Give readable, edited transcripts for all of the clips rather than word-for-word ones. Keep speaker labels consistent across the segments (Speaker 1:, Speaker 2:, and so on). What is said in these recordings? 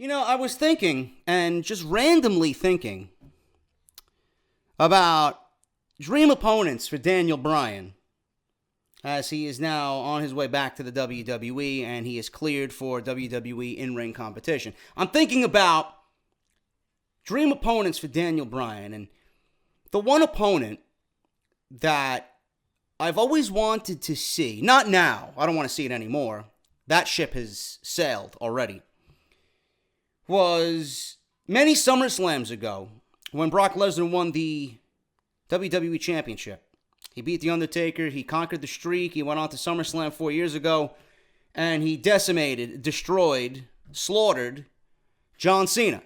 Speaker 1: I was thinking, and just randomly thinking, about dream opponents for Daniel Bryan, as he is now on his way back to the WWE, and he is cleared for WWE in-ring competition. I'm thinking about dream opponents for Daniel Bryan, and the one opponent that I've always wanted to see, not now, I don't want to see it anymore, that ship has sailed already, was many SummerSlams ago when Brock Lesnar won the WWE Championship. He beat The Undertaker, he conquered the streak, he went on to SummerSlam 4 years ago, and he decimated, destroyed, slaughtered John Cena.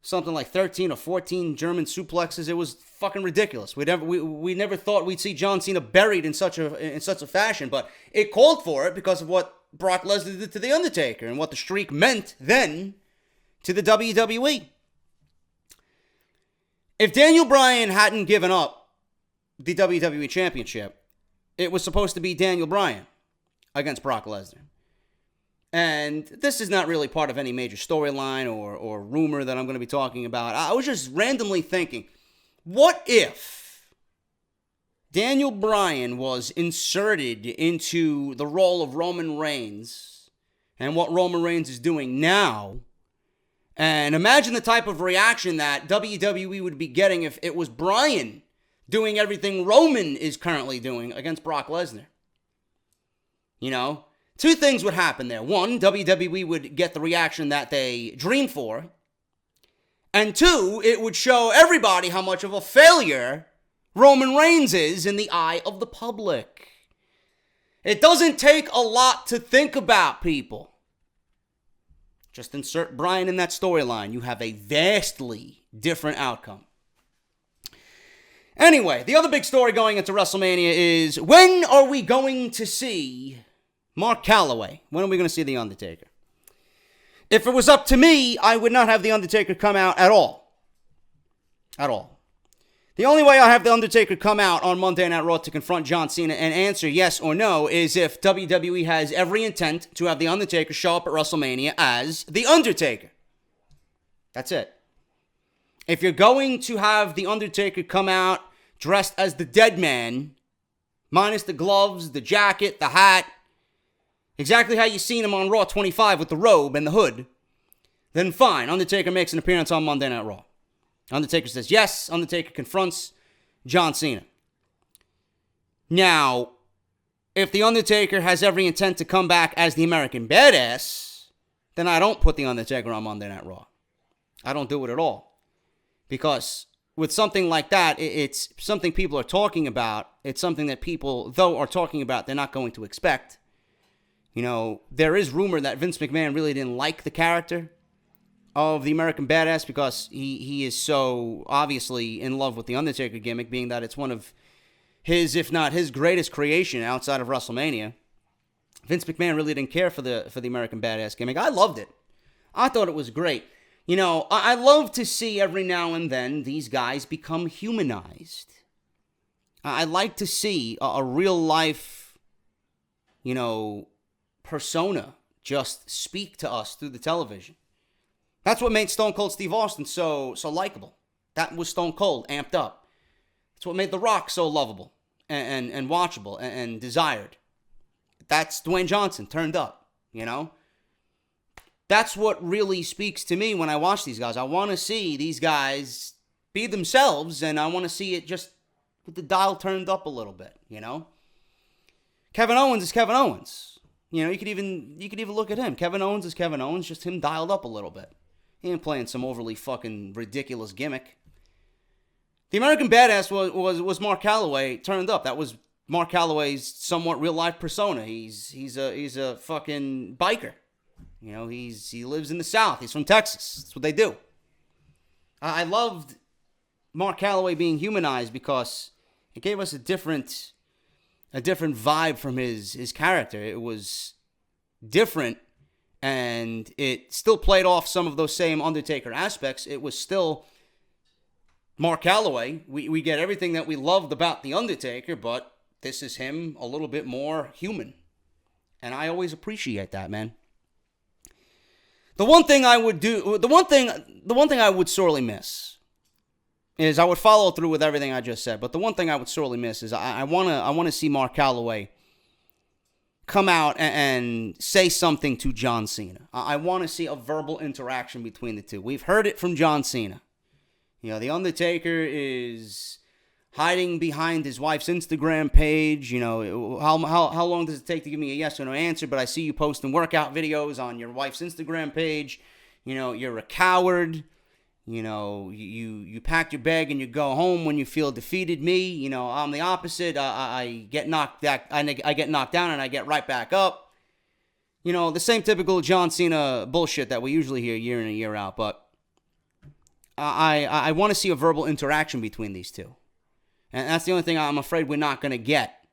Speaker 1: Something like 13 or 14 German suplexes. It was fucking ridiculous. We never thought we'd see John Cena buried in such a fashion, but it called for it because of what Brock Lesnar did to The Undertaker and what the streak meant then to the WWE. If Daniel Bryan hadn't given up the WWE Championship, it was supposed to be Daniel Bryan against Brock Lesnar. And this is not really part of any major storyline or rumor that I'm going to be talking about. I was just randomly thinking, what if Daniel Bryan was inserted into the role of Roman Reigns and what Roman Reigns is doing now? And imagine the type of reaction that WWE would be getting if it was Bryan doing everything Roman is currently doing against Brock Lesnar. Two things would happen there. One, WWE would get the reaction that they dream for. And two, it would show everybody how much of a failure Roman Reigns is in the eye of the public. It doesn't take a lot to think about, people. Just insert Bryan in that storyline. You have a vastly different outcome. Anyway, the other big story going into WrestleMania is, when are we going to see Mark Calloway? When are we going to see The Undertaker? If it was up to me, I would not have The Undertaker come out at all. At all. The only way I have The Undertaker come out on Monday Night Raw to confront John Cena and answer yes or no is if WWE has every intent to have The Undertaker show up at WrestleMania as The Undertaker. That's it. If you're going to have The Undertaker come out dressed as the dead man, minus the gloves, the jacket, the hat, exactly how you seen him on Raw 25 with the robe and the hood, then fine. Undertaker makes an appearance on Monday Night Raw. Undertaker says yes. Undertaker confronts John Cena. Now, if The Undertaker has every intent to come back as the American Badass, then I don't put The Undertaker on Monday Night Raw. I don't do it at all. Because with something like that, it's something people are talking about. It's something that people, though, are talking about, they're not going to expect. There is rumor that Vince McMahon really didn't like the character of the American Badass because he is so obviously in love with the Undertaker gimmick, being that it's one of his, if not his greatest creation outside of WrestleMania. Vince McMahon really didn't care for the American Badass gimmick. I loved it. I thought it was great. I love to see every now and then these guys become humanized. I like to see a real life, persona just speak to us through the television. That's what made Stone Cold Steve Austin so likable. That was Stone Cold amped up. That's what made The Rock so lovable and watchable and desired. That's Dwayne Johnson turned up, That's what really speaks to me when I watch these guys. I want to see these guys be themselves, and I want to see it just with the dial turned up a little bit, Kevin Owens is Kevin Owens. You could even look at him. Kevin Owens is Kevin Owens, just him dialed up a little bit. He ain't playing some overly fucking ridiculous gimmick. The American Badass was Mark Calloway turned up. That was Mark Calloway's somewhat real life persona. He's a fucking biker. He lives in the South. He's from Texas. That's what they do. I loved Mark Calloway being humanized because it gave us a different vibe from his character. It was different, and it still played off some of those same Undertaker aspects. It was still Mark Calloway. We get everything that we loved about The Undertaker, but this is him a little bit more human. And I always appreciate that, man. The one thing I would sorely miss is I would follow through with everything I just said. But the one thing I would sorely miss is I want to see Mark Calloway come out and say something to John Cena. I want to see a verbal interaction between the two. We've heard it from John Cena. You know, The Undertaker is hiding behind his wife's Instagram page. You know, how long does it take to give me a yes or no answer? But I see you posting workout videos on your wife's Instagram page. You know, you're a coward. You know, you pack your bag and you go home when you feel defeated. Me, you know, I'm the opposite. I get knocked down and I get right back up. You know, the same typical John Cena bullshit that we usually hear year in and year out. But I want to see a verbal interaction between these two. And that's the only thing I'm afraid we're not going to get.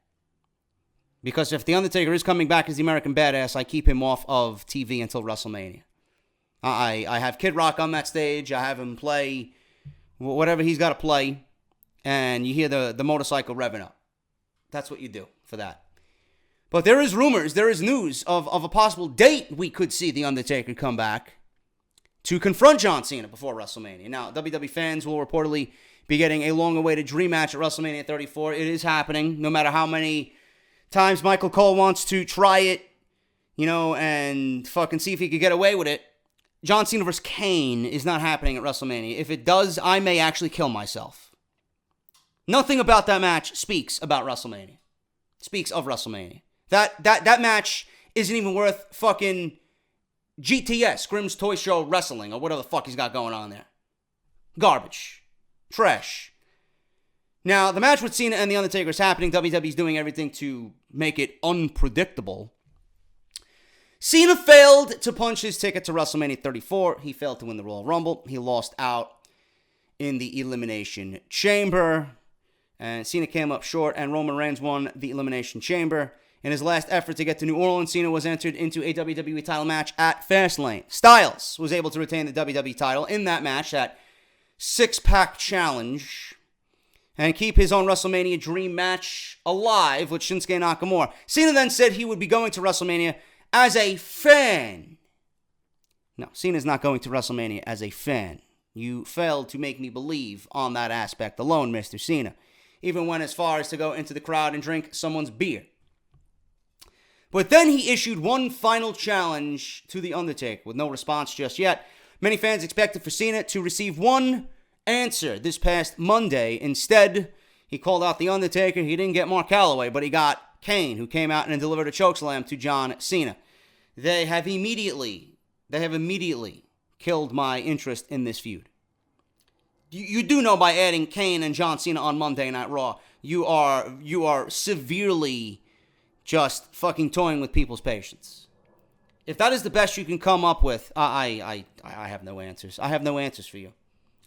Speaker 1: Because if The Undertaker is coming back as the American Badass, I keep him off of TV until WrestleMania. I have Kid Rock on that stage. I have him play whatever he's got to play. And you hear the motorcycle revving up. That's what you do for that. But there is rumors, there is news of a possible date we could see The Undertaker come back to confront John Cena before WrestleMania. Now, WWE fans will reportedly be getting a long-awaited dream match at WrestleMania 34. It is happening, no matter how many times Michael Cole wants to try it, you know, and fucking see if he could get away with it. John Cena vs. Kane is not happening at WrestleMania. If it does, I may actually kill myself. Nothing about that match speaks about WrestleMania. Speaks of WrestleMania. That match isn't even worth fucking GTS, Grimm's Toy Show Wrestling, or whatever the fuck he's got going on there. Garbage. Trash. Now, the match with Cena and The Undertaker is happening. WWE's doing everything to make it unpredictable. Cena failed to punch his ticket to WrestleMania 34. He failed to win the Royal Rumble. He lost out in the Elimination Chamber. And Cena came up short, and Roman Reigns won the Elimination Chamber. In his last effort to get to New Orleans, Cena was entered into a WWE title match at Fastlane. Styles was able to retain the WWE title in that match, that six-pack challenge, and keep his own WrestleMania dream match alive with Shinsuke Nakamura. Cena then said he would be going to WrestleMania as a fan. No, Cena's not going to WrestleMania as a fan. You failed to make me believe on that aspect alone, Mr. Cena. Even went as far as to go into the crowd and drink someone's beer. But then he issued one final challenge to The Undertaker with no response just yet. Many fans expected for Cena to receive one answer this past Monday. Instead, he called out The Undertaker. He didn't get Mark Calloway, but he got Kane, who came out and delivered a chokeslam to John Cena. They have immediately killed my interest in this feud. You do know by adding Kane and John Cena on Monday Night Raw, you are severely just fucking toying with people's patience. If that is the best you can come up with, I have no answers. I have no answers for you.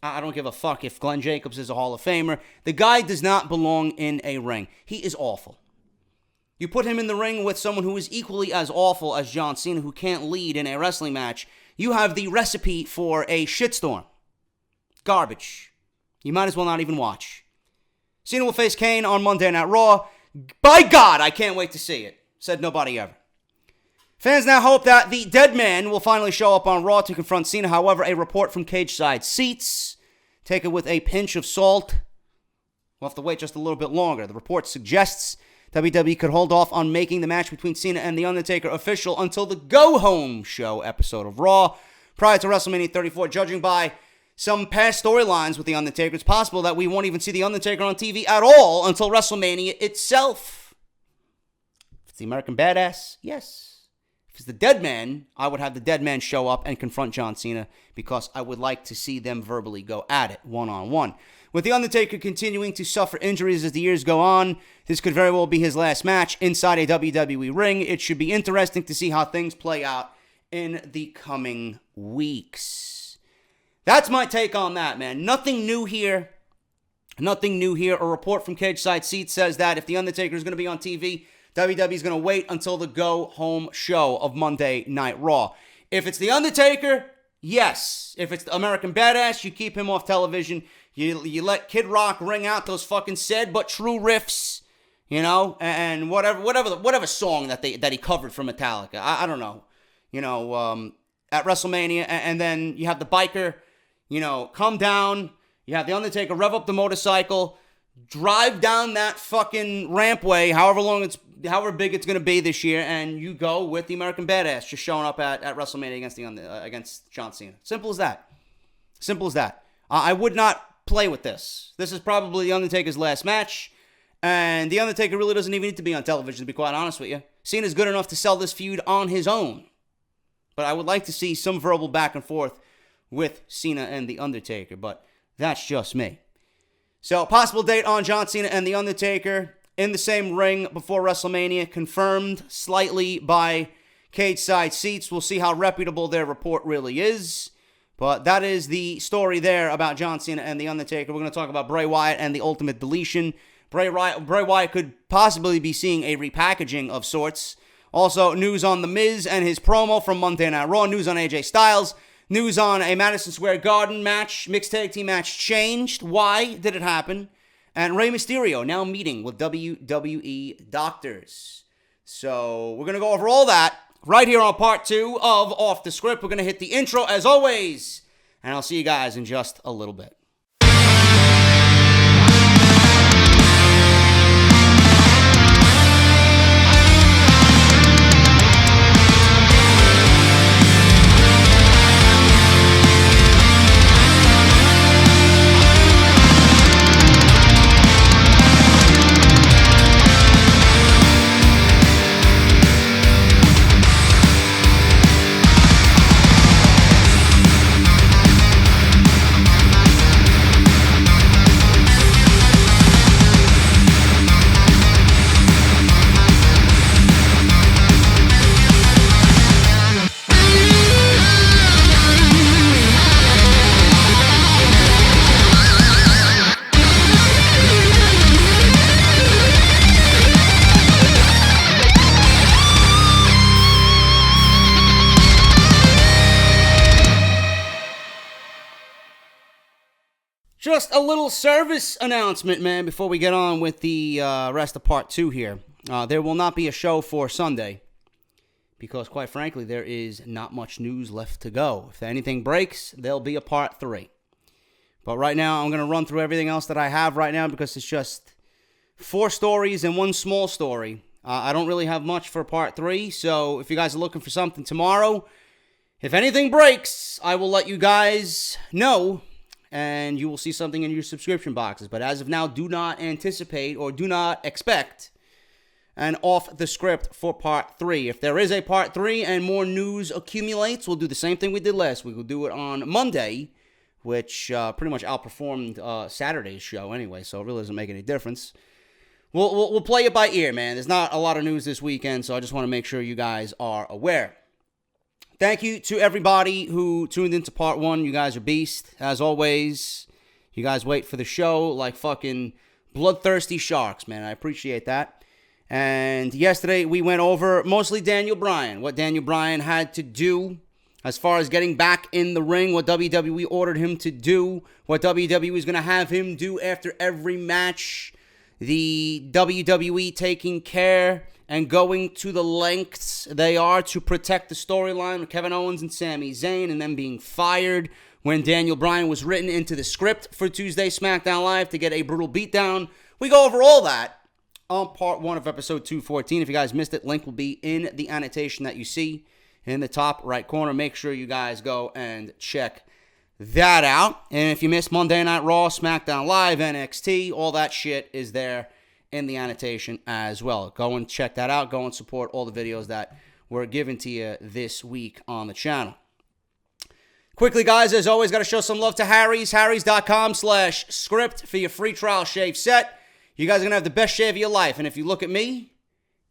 Speaker 1: I don't give a fuck if Glenn Jacobs is a Hall of Famer. The guy does not belong in a ring. He is awful. You put him in the ring with someone who is equally as awful as John Cena, who can't lead in a wrestling match, you have the recipe for a shitstorm. Garbage. You might as well not even watch. Cena will face Kane on Monday Night Raw. By God, I can't wait to see it. Said nobody ever. Fans now hope that the dead man will finally show up on Raw to confront Cena. However, a report from Cage Side Seats, take it with a pinch of salt. We'll have to wait just a little bit longer. The report suggests WWE could hold off on making the match between Cena and The Undertaker official until the Go Home Show episode of Raw prior to WrestleMania 34. Judging by some past storylines with The Undertaker, it's possible that we won't even see The Undertaker on TV at all until WrestleMania itself. If it's the American Badass, yes. If it's the dead man, I would have the dead man show up and confront John Cena because I would like to see them verbally go at it one-on-one. With The Undertaker continuing to suffer injuries as the years go on, this could very well be his last match inside a WWE ring. It should be interesting to see how things play out in the coming weeks. That's my take on that, man. Nothing new here. Nothing new here. A report from Cage Side Seats says that if The Undertaker is going to be on TV, WWE is going to wait until the go-home show of Monday Night Raw. If it's The Undertaker, yes. If it's the American Badass, you keep him off television. You let Kid Rock ring out those fucking said but true riffs, you know, and whatever song that he covered from Metallica. I don't know. You know, at WrestleMania, and then you have the biker, come down. You have the Undertaker rev up the motorcycle, drive down that fucking rampway, however big it's gonna be this year, and you go with the American Badass just showing up at WrestleMania against John Cena. Simple as that. Simple as that. I would not play with this. This is probably the Undertaker's last match, and the Undertaker really doesn't even need to be on television, to be quite honest with you. Cena's good enough to sell this feud on his own, but I would like to see some verbal back and forth with Cena and the Undertaker, but that's just me. So, possible date on John Cena and the Undertaker in the same ring before WrestleMania, confirmed slightly by Cage Side Seats. We'll see how reputable their report really is. But that is the story there about John Cena and the Undertaker. We're going to talk about Bray Wyatt and the Ultimate Deletion. Bray Wyatt could possibly be seeing a repackaging of sorts. Also, news on The Miz and his promo from Monday Night Raw. News on AJ Styles. News on a Madison Square Garden match, mixed tag team match changed. Why did it happen? And Rey Mysterio now meeting with WWE doctors. So we're going to go over all that right here on part 2 of Off the Script. We're going to hit the intro as always. And I'll see you guys in just a little bit. Just a little service announcement, man, before we get on with the rest of part 2 here. There will not be a show for Sunday because, quite frankly, there is not much news left to go. If anything breaks, there'll be a part 3. But right now, I'm going to run through everything else that I have right now because it's just 4 stories and 1 small story. I don't really have much for part 3, so if you guys are looking for something tomorrow, if anything breaks, I will let you guys know. And you will see something in your subscription boxes. But as of now, do not anticipate or do not expect an Off the Script for part 3. If there is a part 3 and more news accumulates, we'll do the same thing we did last week. We'll do it on Monday, which pretty much outperformed Saturday's show anyway, so it really doesn't make any difference. We'll play it by ear, man. There's not a lot of news this weekend, so I just want to make sure you guys are aware. Thank you to everybody who tuned into part 1. You guys are beast. As always, you guys wait for the show like fucking bloodthirsty sharks, man. I appreciate that. And yesterday we went over mostly Daniel Bryan, what Daniel Bryan had to do as far as getting back in the ring, what WWE ordered him to do, what WWE is going to have him do after every match, the WWE taking care and going to the lengths they are to protect the storyline with Kevin Owens and Sami Zayn and them being fired when Daniel Bryan was written into the script for Tuesday SmackDown Live to get a brutal beatdown. We go over all that on part 1 of episode 214. If you guys missed it, link will be in the annotation that you see in the top right corner. Make sure you guys go and check that out. And if you missed Monday Night Raw, SmackDown Live, NXT, all that shit is there in the annotation as well. Go and check that out. Go and support all the videos that were given to you this week on the channel. Quickly, guys, as always, got to show some love to Harry's. Harry's.com/script for your free trial shave set. You guys are going to have the best shave of your life. And if you look at me,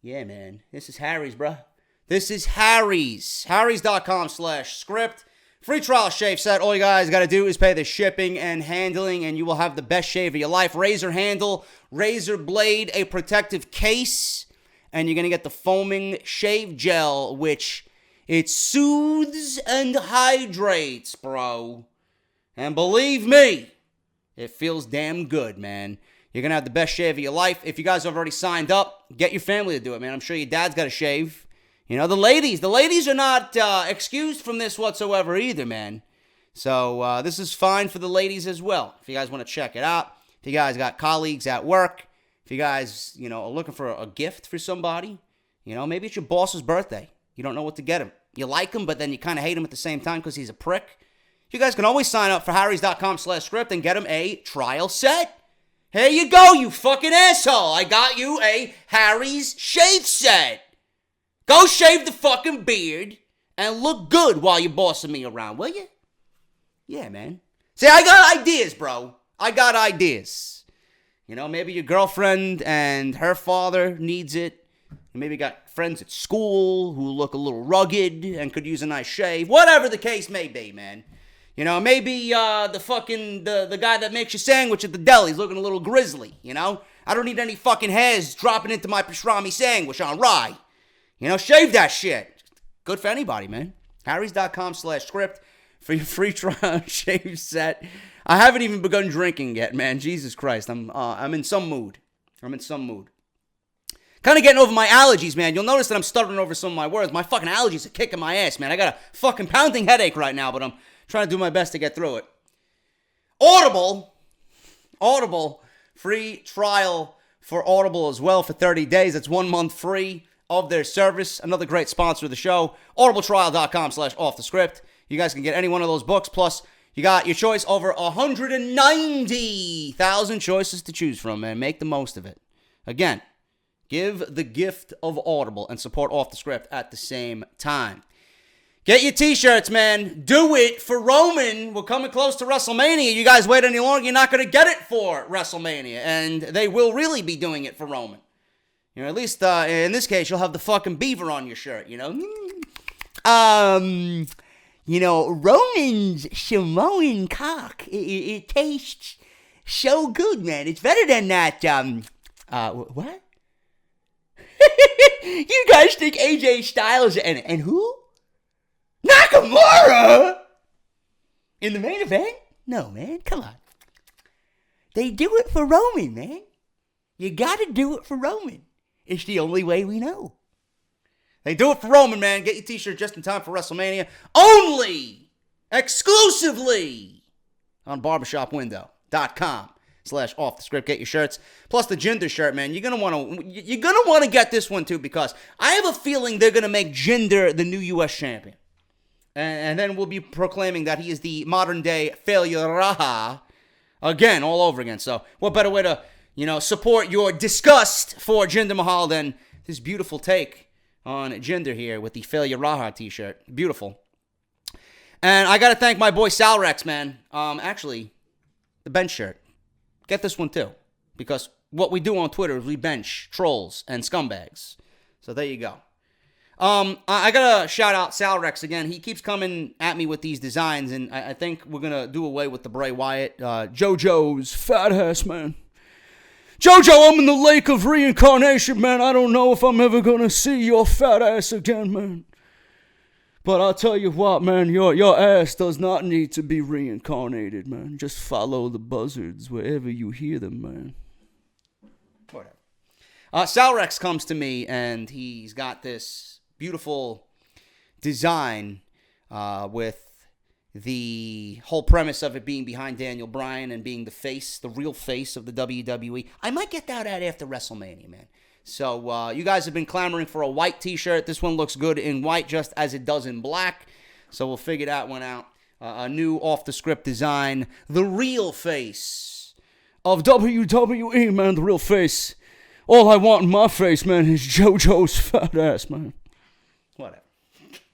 Speaker 1: yeah, man, this is Harry's, bruh. This is Harry's. Harry's.com/script. Free trial shave set. All you guys got to do is pay the shipping and handling, and you will have the best shave of your life. Razor handle, razor blade, a protective case, and you're going to get the foaming shave gel, which it soothes and hydrates, bro. And believe me, it feels damn good, man. You're going to have the best shave of your life. If you guys have already signed up, get your family to do it, man. I'm sure your dad's got to shave. You know, the ladies are not excused from this whatsoever either, man. So this is fine for the ladies as well. If you guys want to check it out, if you guys got colleagues at work, if you guys, you know, are looking for a gift for somebody, you know, maybe it's your boss's birthday. You don't know what to get him. You like him, but then you kind of hate him at the same time because he's a prick. You guys can always sign up for harrys.com/script and get him a trial set. Here you go, you fucking asshole. I got you a Harry's shave set. Go shave the fucking beard and look good while you're bossing me around, will you? Yeah, man. See, I got ideas, bro. I got ideas. You know, maybe your girlfriend and her father needs it. You maybe got friends at school who look a little rugged and could use a nice shave. Whatever the case may be, man. You know, maybe the guy that makes your sandwich at the deli is looking a little grizzly, you know? I don't need any fucking hairs dropping into my pastrami sandwich on rye. You know, shave that shit. Good for anybody, man. harrys.com/script for your free trial shave set. I haven't even begun drinking yet, man. Jesus Christ. I'm in some mood. Kind of getting over my allergies, man. You'll notice that I'm stuttering over some of my words. My fucking allergies are kicking my ass, man. I got a fucking pounding headache right now, but I'm trying to do my best to get through it. Audible, free trial for Audible as well for 30 days. That's 1 month free of their service. Another great sponsor of the show. audibletrial.com/offthescript. You guys can get any one of those books. Plus, you got your choice over 190,000 choices to choose from, man. Make the most of it. Again, give the gift of Audible and support Off the Script at the same time. Get your t-shirts, man. Do it for Roman. We're coming close to WrestleMania. You guys wait any longer, you're not going to get it for WrestleMania. And they will really be doing it for Roman. You know, at least in this case, you'll have the fucking beaver on your shirt, you know? You know, Roman's Samoan cock, it tastes so good, man. It's better than that, what? You guys think AJ Styles and who? Nakamura? In the main event? No, man, come on. They do it for Roman, man. You gotta do it for Roman. It's the only way we know. They do it for Roman, man. Get your t-shirt just in time for WrestleMania. Only, exclusively, on barbershopwindow.com/offthescript. Get your shirts. Plus the Jinder shirt, man. You're gonna want to get this one too, because I have a feeling they're gonna make Jinder the new U.S. champion. And then we'll be proclaiming that he is the modern day failure Raha again, all over again. So what better way to, you know, support your disgust for Jinder Mahal than this beautiful take on Jinder here with the Failure Raha t-shirt. Beautiful. And I got to thank my boy Sal Rex, man. Actually, the bench shirt. Get this one too. Because what we do on Twitter is we bench trolls and scumbags. So there you go. I got to shout out Sal Rex again. He keeps coming at me with these designs, and I think we're going to do away with the Bray Wyatt. JoJo's fat ass, man. JoJo, I'm in the lake of reincarnation, man. I don't know if I'm ever going to see your fat ass again, man. But I'll tell you what, man, your ass does not need to be reincarnated, man. Just follow the buzzards wherever you hear them, man. Whatever. Sal Rex comes to me, and he's got this beautiful design with the whole premise of it being behind Daniel Bryan and being the real face of the WWE. I might get that out after WrestleMania, man. So you guys have been clamoring for a white t-shirt. This one looks good in white just as it does in black. So we'll figure that one out. A new off-the-script design. The real face of WWE, man. The real face. All I want in my face, man, is JoJo's fat ass, man.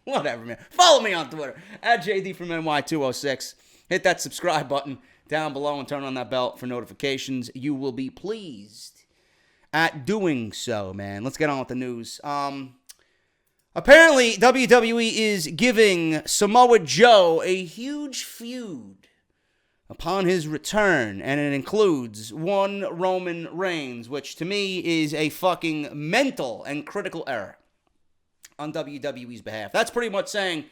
Speaker 1: Whatever, man. Follow me on Twitter, at JDFROMNY206. Hit that subscribe button down below and turn on that bell for notifications. You will be pleased at doing so, man. Let's get on with the news. Apparently, WWE is giving Samoa Joe a huge feud upon his return, and it includes one Roman Reigns, which to me is a fucking mental and critical error on WWE's behalf. That's pretty much saying,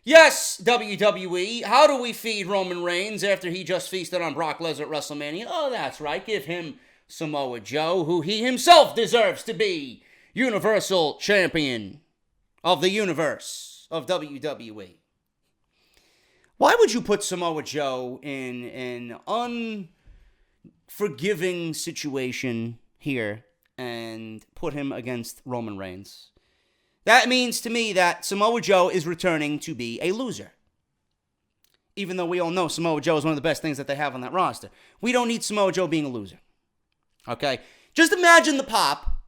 Speaker 1: yes, WWE, how do we feed Roman Reigns after he just feasted on Brock Lesnar at WrestleMania? Oh, that's right, give him Samoa Joe, who he himself deserves to be Universal Champion of the universe of WWE. Why would you put Samoa Joe in an unforgiving situation here and put him against Roman Reigns? That means to me that Samoa Joe is returning to be a loser. Even though we all know Samoa Joe is one of the best things that they have on that roster. We don't need Samoa Joe being a loser. Okay? Just imagine the pop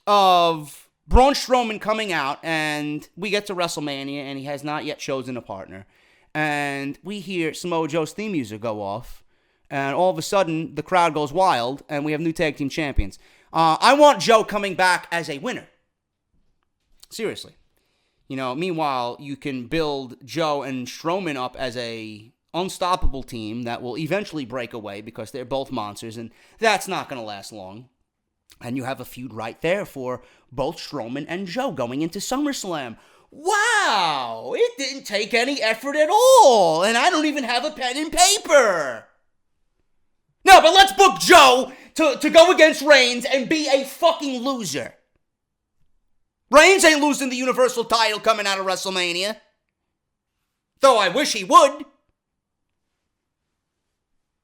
Speaker 1: of Braun Strowman coming out and we get to WrestleMania and he has not yet chosen a partner. And we hear Samoa Joe's theme music go off. And all of a sudden, the crowd goes wild and we have new tag team champions. I want Joe coming back as a winner. Seriously. Meanwhile, you can build Joe and Strowman up as a unstoppable team that will eventually break away because they're both monsters, and that's not going to last long. And you have a feud right there for both Strowman and Joe going into SummerSlam. Wow! It didn't take any effort at all, and I don't even have a pen and paper. No, but let's book Joe to go against Reigns and be a fucking loser. Reigns ain't losing the Universal title coming out of WrestleMania. Though I wish he would.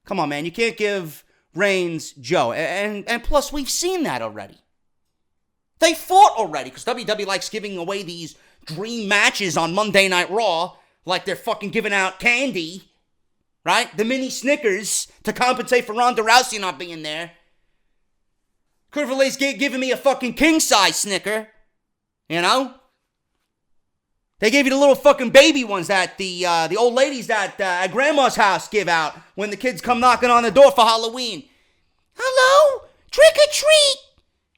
Speaker 1: Come on, man. You can't give Reigns Joe. And plus, we've seen that already. They fought already, because WWE likes giving away these dream matches on Monday Night Raw like they're fucking giving out candy. Right? The mini Snickers to compensate for Ronda Rousey not being there. Could have at least given me a fucking king-size Snicker. You know? They gave you the little fucking baby ones that the old ladies that at grandma's house give out when the kids come knocking on the door for Halloween. Hello? Trick or treat.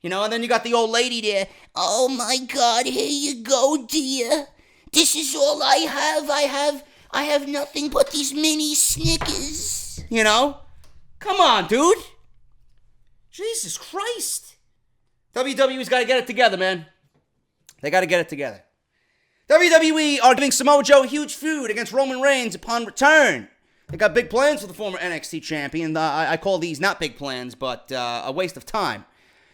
Speaker 1: And then you got the old lady there. Oh my God, here you go, dear. This is all I have. I have nothing but these mini Snickers. Come on, dude. Jesus Christ. WWE's got to get it together, man. They got to get it together. WWE are giving Samoa Joe a huge feud against Roman Reigns upon return. They got big plans for the former NXT champion. I call these not big plans, but a waste of time.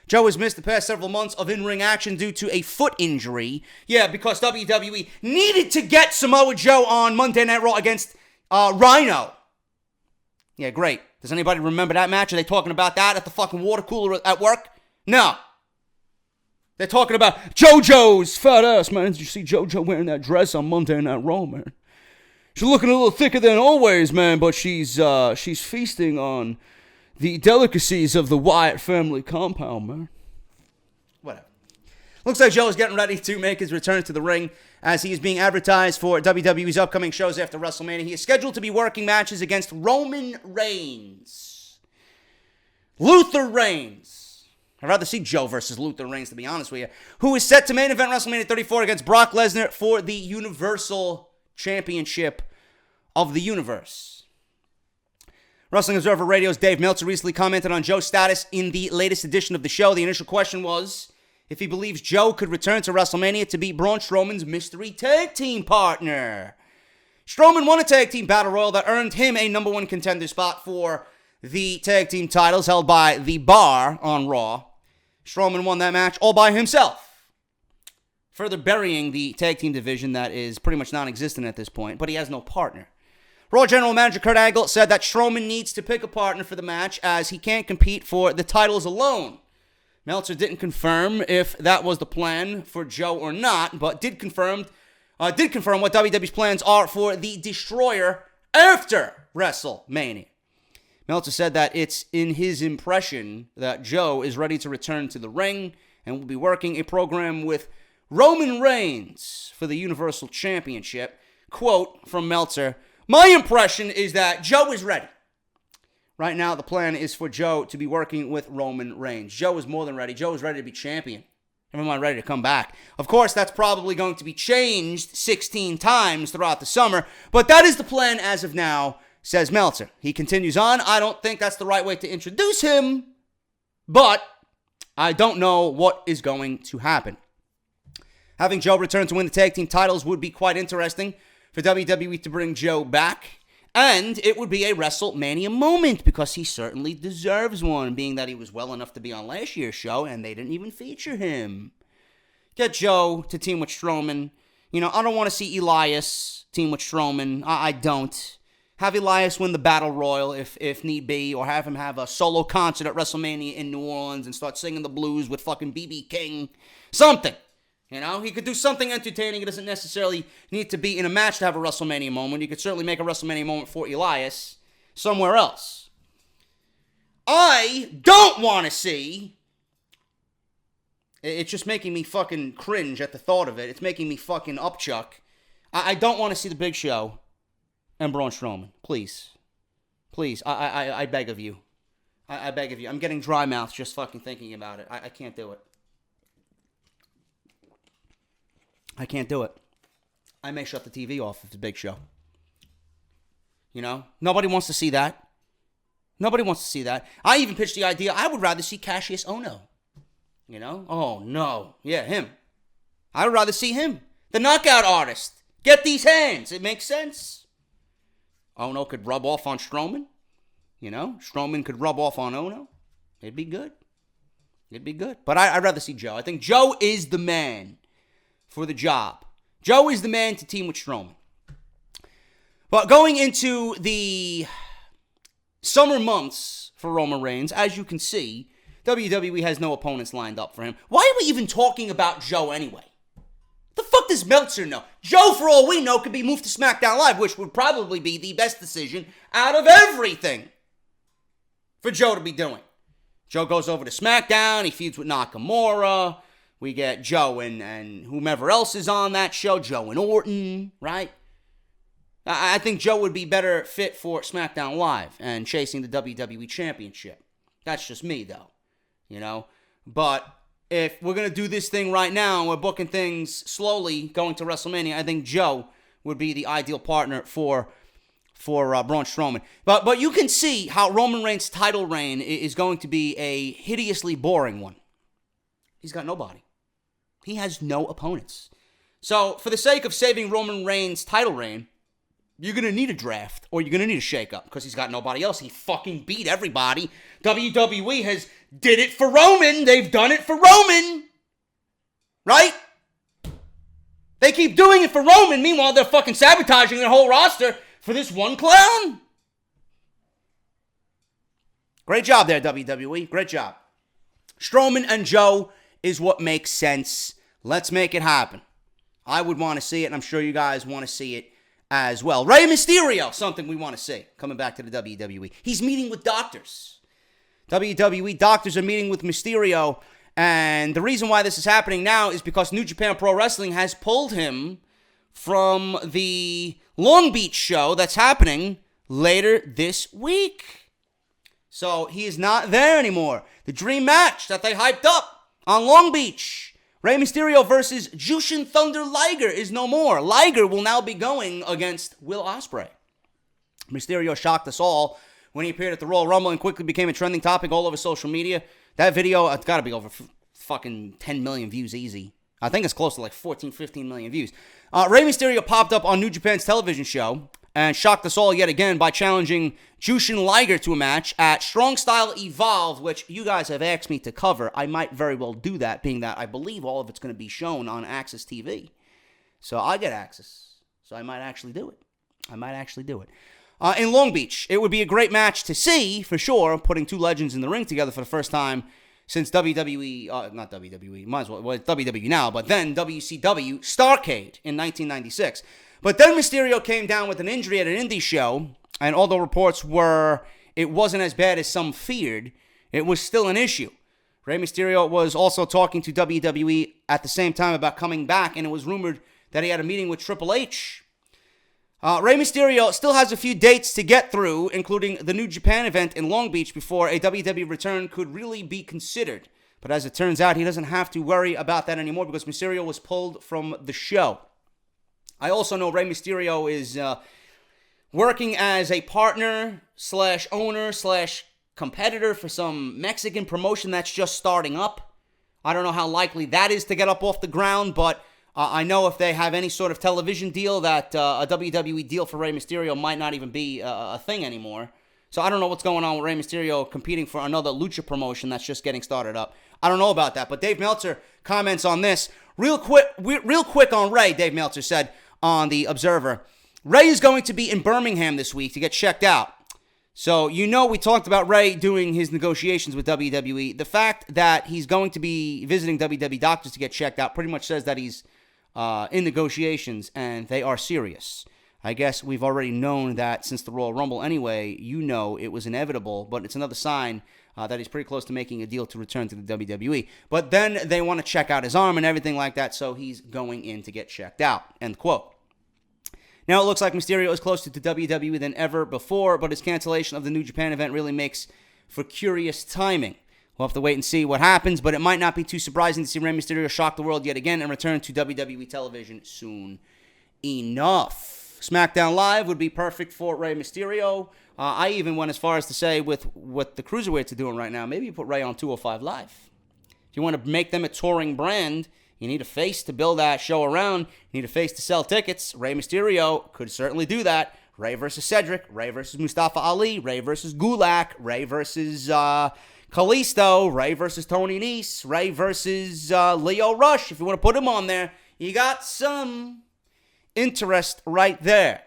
Speaker 1: Joe has missed the past several months of in-ring action due to a foot injury. Yeah, because WWE needed to get Samoa Joe on Monday Night Raw against Rhino. Yeah, great. Does anybody remember that match? Are they talking about that at the fucking water cooler at work? No. They're talking about JoJo's fat ass, man. Did you see JoJo wearing that dress on Monday Night Raw, man? She's looking a little thicker than always, man, but she's feasting on the delicacies of the Wyatt family compound, man. Whatever. Looks like Joe is getting ready to make his return to the ring as he is being advertised for WWE's upcoming shows after WrestleMania. He is scheduled to be working matches against Roman Reigns. Luther Reigns. I'd rather see Joe versus Luther Reigns, to be honest with you. Who is set to main event WrestleMania 34 against Brock Lesnar for the Universal Championship of the Universe. Wrestling Observer Radio's Dave Meltzer recently commented on Joe's status in the latest edition of the show. The initial question was if he believes Joe could return to WrestleMania to be Braun Strowman's mystery tag team partner. Strowman won a tag team battle royal that earned him a number one contender spot for the tag team titles held by The Bar on Raw. Strowman won that match all by himself, further burying the tag team division that is pretty much non-existent at this point, but he has no partner. Raw General Manager Kurt Angle said that Strowman needs to pick a partner for the match as he can't compete for the titles alone. Meltzer didn't confirm if that was the plan for Joe or not, but did confirm what WWE's plans are for the Destroyer after WrestleMania. Meltzer said that it's in his impression that Joe is ready to return to the ring and will be working a program with Roman Reigns for the Universal Championship. Quote from Meltzer, "My impression is that Joe is ready. Right now, the plan is for Joe to be working with Roman Reigns. Joe is more than ready. Joe is ready to be champion. Never mind ready to come back. Of course, that's probably going to be changed 16 times throughout the summer, but that is the plan as of now," says Meltzer. He continues on, "I don't think that's the right way to introduce him, but I don't know what is going to happen." Having Joe return to win the tag team titles would be quite interesting for WWE to bring Joe back, and it would be a WrestleMania moment because he certainly deserves one, being that he was well enough to be on last year's show and they didn't even feature him. Get Joe to team with Strowman. You know, I don't want to see Elias team with Strowman. I don't. Have Elias win the Battle Royal if need be, or have him have a solo concert at WrestleMania in New Orleans and start singing the blues with fucking B.B. King. Something. You know, he could do something entertaining. It doesn't necessarily need to be in a match to have a WrestleMania moment. You could certainly make a WrestleMania moment for Elias somewhere else. I don't want to see... It's just making me fucking cringe at the thought of it. It's making me fucking upchuck. I don't want to see the Big Show and Braun Strowman. Please. Please. I beg of you. I beg of you. I'm getting dry mouth just fucking thinking about it. I can't do it. I can't do it. I may shut the TV off if it's a Big Show. You know? Nobody wants to see that. Nobody wants to see that. I even pitched the idea, I would rather see Cassius Ohno. You know? Oh, no. Yeah, him. I would rather see him. The knockout artist. Get these hands. It makes sense. Ohno could rub off on Strowman. You know? Strowman could rub off on Ohno. It'd be good. It'd be good. But I'd rather see Joe. I think Joe is the man for the job. Joe is the man to team with Strowman. But going into the summer months for Roman Reigns, as you can see, WWE has no opponents lined up for him. Why are we even talking about Joe anyway? The fuck does Meltzer know? Joe, for all we know, could be moved to SmackDown Live, which would probably be the best decision out of everything for Joe to be doing. Joe goes over to SmackDown. He feuds with Nakamura. We get Joe and whomever else is on that show. Joe and Orton, right? I think Joe would be better fit for SmackDown Live and chasing the WWE Championship. That's just me, though. You know? But if we're going to do this thing right now and we're booking things slowly going to WrestleMania, I think Joe would be the ideal partner for Braun Strowman. But you can see how Roman Reigns' title reign is going to be a hideously boring one. He's got nobody. He has no opponents. So, for the sake of saving Roman Reigns' title reign, you're going to need a draft, or you're going to need a shakeup, because he's got nobody else. He fucking beat everybody. WWE has did it for Roman. They've done it for Roman. Right? They keep doing it for Roman. Meanwhile, they're fucking sabotaging their whole roster for this one clown. Great job there, WWE. Great job. Strowman and Joe is what makes sense. Let's make it happen. I would want to see it, and I'm sure you guys want to see it as well. Rey Mysterio, something we want to see, coming back to the WWE. He's meeting with doctors. WWE doctors are meeting with Mysterio, and the reason why this is happening now is because New Japan Pro Wrestling has pulled him from the Long Beach show that's happening later this week. So he is not there anymore. The dream match that they hyped up on Long Beach, Rey Mysterio versus Jushin Thunder Liger, is no more. Liger will now be going against Will Ospreay. Mysterio shocked us all when he appeared at the Royal Rumble and quickly became a trending topic all over social media. That video, it's got to be over fucking 10 million views easy. I think it's close to like 14, 15 million views. Rey Mysterio popped up on New Japan's television show and shocked us all yet again by challenging Jushin Liger to a match at Strong Style Evolve, which you guys have asked me to cover. I might very well do that, being that I believe all of it's going to be shown on Access TV. So I get access. So I might actually do it. In Long Beach, it would be a great match to see, for sure, putting two legends in the ring together for the first time since WWE, not WWE, might as well it's WWE now, but then WCW Starrcade in 1996. But then Mysterio came down with an injury at an indie show, and although reports were it wasn't as bad as some feared, it was still an issue. Rey Mysterio was also talking to WWE at the same time about coming back, and it was rumored that he had a meeting with Triple H. Rey Mysterio still has a few dates to get through, including the New Japan event in Long Beach, before a WWE return could really be considered. But as it turns out, he doesn't have to worry about that anymore because Mysterio was pulled from the show. I also know Rey Mysterio is working as a partner / owner / competitor for some Mexican promotion that's just starting up. I don't know how likely that is to get up off the ground, but I know if they have any sort of television deal that a WWE deal for Rey Mysterio might not even be a thing anymore. So I don't know what's going on with Rey Mysterio competing for another lucha promotion that's just getting started up. I don't know about that, but Dave Meltzer comments on this. Real quick on Rey, Dave Meltzer said on The Observer. Rey is going to be in Birmingham this week to get checked out. So, we talked about Rey doing his negotiations with WWE. The fact that he's going to be visiting WWE doctors to get checked out pretty much says that he's in negotiations, and they are serious. I guess we've already known that since the Royal Rumble anyway. It was inevitable, but it's another sign that he's pretty close to making a deal to return to the WWE. But then they want to check out his arm and everything like that, so he's going in to get checked out. End quote. Now it looks like Mysterio is closer to WWE than ever before, but his cancellation of the New Japan event really makes for curious timing. We'll have to wait and see what happens, but it might not be too surprising to see Rey Mysterio shock the world yet again and return to WWE television soon enough. SmackDown Live would be perfect for Rey Mysterio. I even went as far as to say, with what the Cruiserweights are doing right now, maybe you put Rey on 205 Live. If you want to make them a touring brand, you need a face to build that show around. You need a face to sell tickets. Rey Mysterio could certainly do that. Rey versus Cedric, Rey versus Mustafa Ali, Rey versus Gulak, Rey versus Kalisto, Rey versus Tony Nese, Rey versus Leo Rush. If you want to put him on there, you got some interest right there.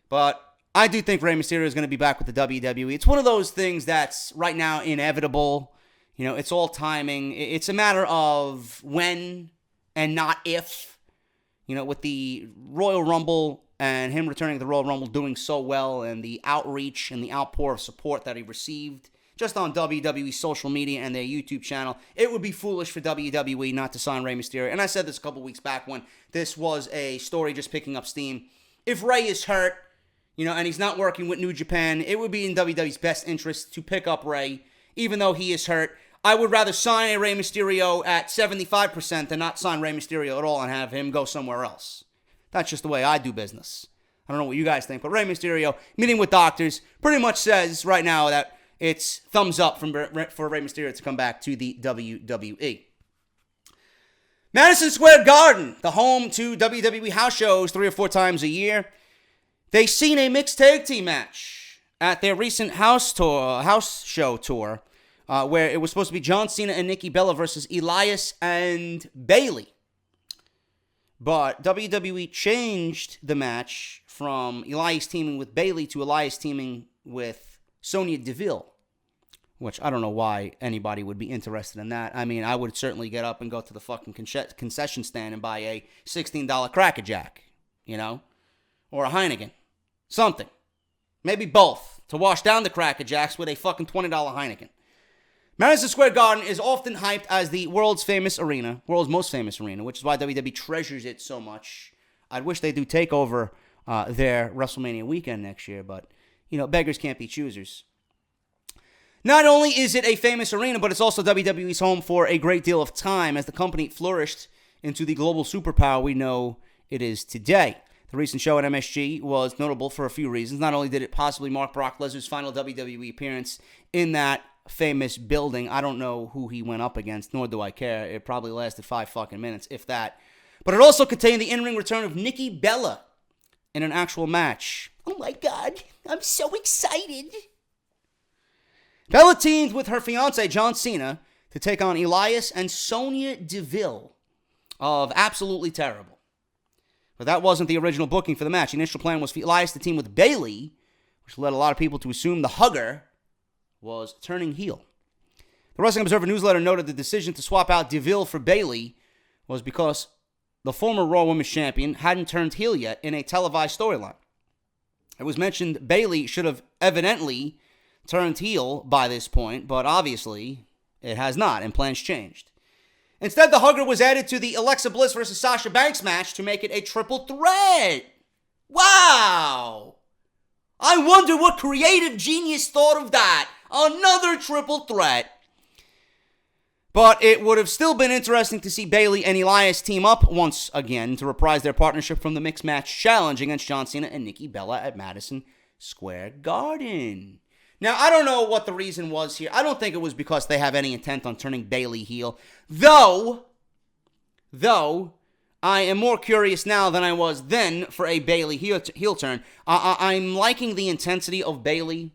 Speaker 1: But I do think Rey Mysterio is going to be back with the WWE. It's one of those things that's right now inevitable. It's all timing. It's a matter of when and not if. With the Royal Rumble and him returning to the Royal Rumble doing so well and the outreach and the outpour of support that he received just on WWE social media and their YouTube channel, it would be foolish for WWE not to sign Rey Mysterio. And I said this a couple weeks back when this was a story just picking up steam. If Rey is hurt, and he's not working with New Japan, it would be in WWE's best interest to pick up Rey, even though he is hurt. I would rather sign a Rey Mysterio at 75% than not sign Rey Mysterio at all and have him go somewhere else. That's just the way I do business. I don't know what you guys think, but Rey Mysterio, meeting with doctors, pretty much says right now that it's thumbs up for Rey Mysterio to come back to the WWE. Madison Square Garden, the home to WWE house shows 3 or 4 times a year. They seen a mixed tag team match at their recent house show tour, where it was supposed to be John Cena and Nikki Bella versus Elias and Bayley. But WWE changed the match from Elias teaming with Bayley to Elias teaming with Sonya Deville, which I don't know why anybody would be interested in that. I mean, I would certainly get up and go to the fucking concession stand and buy a $16 Cracker Jack, or a Heineken. Something. Maybe both, to wash down the Cracker Jacks with a fucking $20 Heineken. Madison Square Garden is often hyped as the world's most famous arena, which is why WWE treasures it so much. I'd wish they do take over their WrestleMania weekend next year, but, beggars can't be choosers. Not only is it a famous arena, but it's also WWE's home for a great deal of time as the company flourished into the global superpower we know it is today. The recent show at MSG was notable for a few reasons. Not only did it possibly mark Brock Lesnar's final WWE appearance in that famous building. I don't know who he went up against, nor do I care. It probably lasted 5 fucking minutes, if that. But it also contained the in-ring return of Nikki Bella in an actual match. Oh my God, I'm so excited. Bella teamed with her fiancé, John Cena, to take on Elias and Sonya Deville of Absolutely Terrible. But that wasn't the original booking for the match. The initial plan was for Elias to team with Bayley, which led a lot of people to assume the Hugger was turning heel. The Wrestling Observer newsletter noted the decision to swap out Deville for Bayley was because the former Raw Women's Champion hadn't turned heel yet in a televised storyline. It was mentioned Bayley should have evidently turned heel by this point, but obviously it has not, and plans changed. Instead, the Hugger was added to the Alexa Bliss versus Sasha Banks match to make it a triple threat. Wow! I wonder what creative genius thought of that. Another triple threat. But it would have still been interesting to see Bayley and Elias team up once again to reprise their partnership from the Mixed Match Challenge against John Cena and Nikki Bella at Madison Square Garden. Now, I don't know what the reason was here. I don't think it was because they have any intent on turning Bayley heel. Though, I am more curious now than I was then for a Bayley heel turn. I'm liking the intensity of Bayley,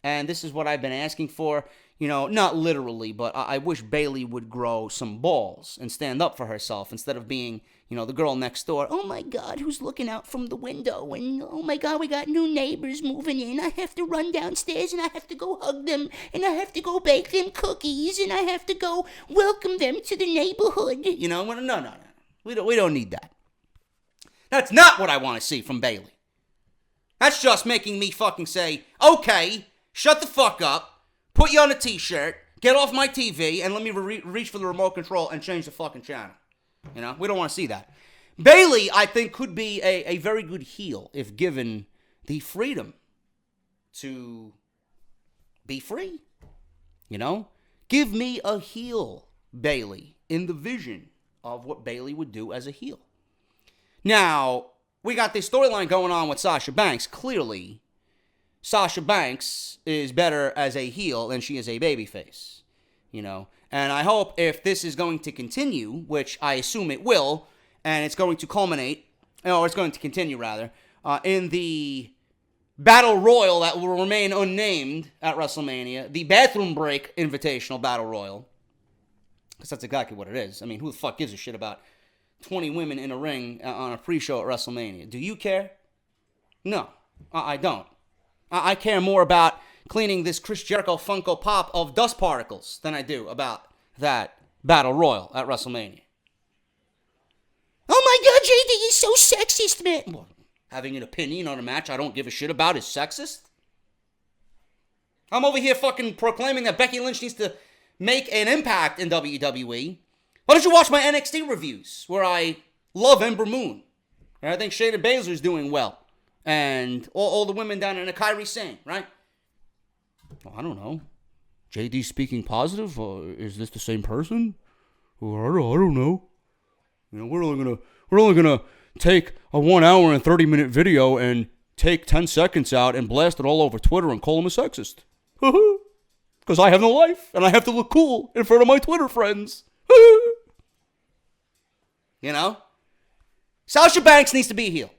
Speaker 1: and this is what I've been asking for. You know, not literally, but I wish Bayley would grow some balls and stand up for herself instead of being, you know, the girl next door. Oh my God, who's looking out from the window? And oh my God, we got new neighbors moving in. I have to run downstairs and I have to go hug them. And I have to go bake them cookies. And I have to go welcome them to the neighborhood. You know, no. We don't need that. That's not what I want to see from Bayley. That's just making me fucking say, okay, shut the fuck up. Put you on a t-shirt, get off my TV, and let me reach for the remote control and change the fucking channel. You know, we don't want to see that. Bayley, I think, could be a very good heel if given the freedom to be free. You know? Give me a heel Bayley in the vision of what Bayley would do as a heel. Now, we got this storyline going on with Sasha Banks. Clearly, Sasha Banks is better as a heel than she is a babyface, you know. And I hope if this is going to continue, which I assume it will, and it's going to culminate, or it's going to continue rather, in the Battle Royal that will remain unnamed at WrestleMania, the Bathroom Break Invitational Battle Royal, because that's exactly what it is. I mean, who the fuck gives a shit about 20 women in a ring on a pre-show at WrestleMania? Do you care? No, I don't. I care more about cleaning this Chris Jericho Funko Pop of dust particles than I do about that Battle Royal at WrestleMania. Oh my God, JD is so sexist, man. Well, having an opinion on a match I don't give a shit about is sexist? I'm over here fucking proclaiming that Becky Lynch needs to make an impact in WWE. Why don't you watch my NXT reviews where I love Ember Moon? And I think Shayna Baszler's doing well. And all the women down in Kairi Sane, right? Well, I don't know. JD speaking positive? Is this the same person? Or I don't know. You know, we're only gonna take a 1 hour and 30-minute video and take 10 seconds out and blast it all over Twitter and call him a sexist. Because I have no life and I have to look cool in front of my Twitter friends. You know? Sasha Banks needs to be a heel.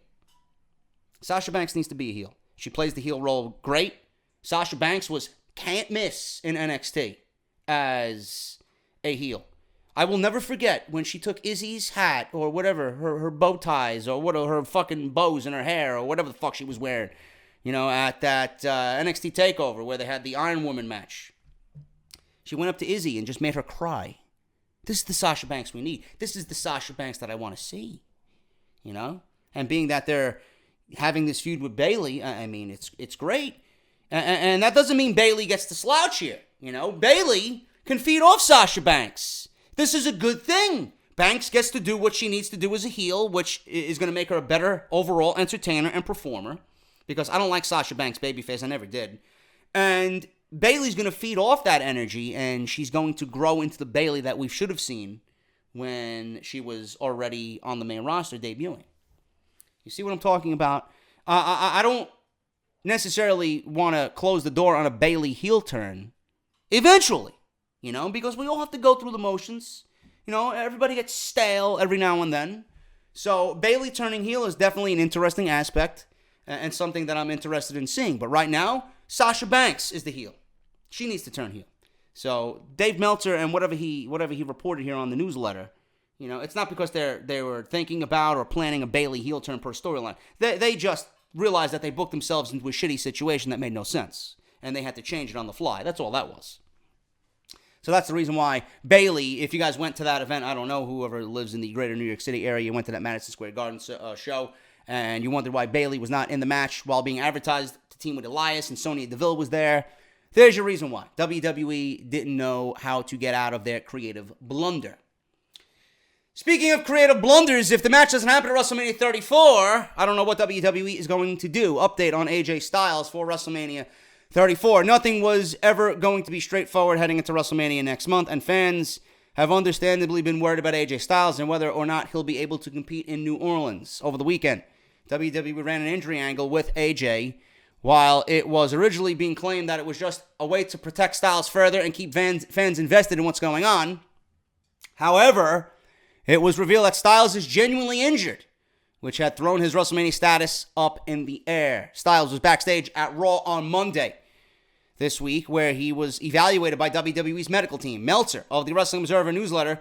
Speaker 1: Sasha Banks needs to be a heel. She plays the heel role great. Sasha Banks was can't miss in NXT as a heel. I will never forget when she took Izzy's hat or whatever, her bow ties or her fucking bows in her hair or whatever the fuck she was wearing, you know, at that NXT TakeOver where they had the Iron Woman match. She went up to Izzy and just made her cry. This is the Sasha Banks we need. This is the Sasha Banks that I want to see, you know? And being that they're having this feud with Bayley, I mean, it's great. And that doesn't mean Bayley gets to slouch here. You know, Bayley can feed off Sasha Banks. This is a good thing. Banks gets to do what she needs to do as a heel, which is going to make her a better overall entertainer and performer. Because I don't like Sasha Banks babyface. I never did. And Bayley's going to feed off that energy, and she's going to grow into the Bayley that we should have seen when she was already on the main roster debuting. You see what I'm talking about? I don't necessarily want to close the door on a Bayley heel turn eventually, you know, because we all have to go through the motions. You know, everybody gets stale every now and then. So Bayley turning heel is definitely an interesting aspect and something that I'm interested in seeing. But right now, Sasha Banks is the heel. She needs to turn heel. So Dave Meltzer and whatever he reported here on the newsletter, you know, it's not because they were thinking about or planning a Bayley heel turn per storyline. They just realized that they booked themselves into a shitty situation that made no sense. And they had to change it on the fly. That's all that was. So that's the reason why Bayley, if you guys went to that event, I don't know, whoever lives in the greater New York City area, you went to that Madison Square Garden show, and you wondered why Bayley was not in the match while being advertised to team with Elias and Sonya Deville was there. There's your reason why. WWE didn't know how to get out of their creative blunder. Speaking of creative blunders, if the match doesn't happen at WrestleMania 34, I don't know what WWE is going to do. Update on AJ Styles for WrestleMania 34. Nothing was ever going to be straightforward heading into WrestleMania next month, and fans have understandably been worried about AJ Styles and whether or not he'll be able to compete in New Orleans over the weekend. WWE ran an injury angle with AJ, while it was originally being claimed that it was just a way to protect Styles further and keep fans invested in what's going on. However, it was revealed that Styles is genuinely injured, which had thrown his WrestleMania status up in the air. Styles was backstage at Raw on Monday. this week where he was evaluated by WWE's medical team. Meltzer of the Wrestling Observer newsletter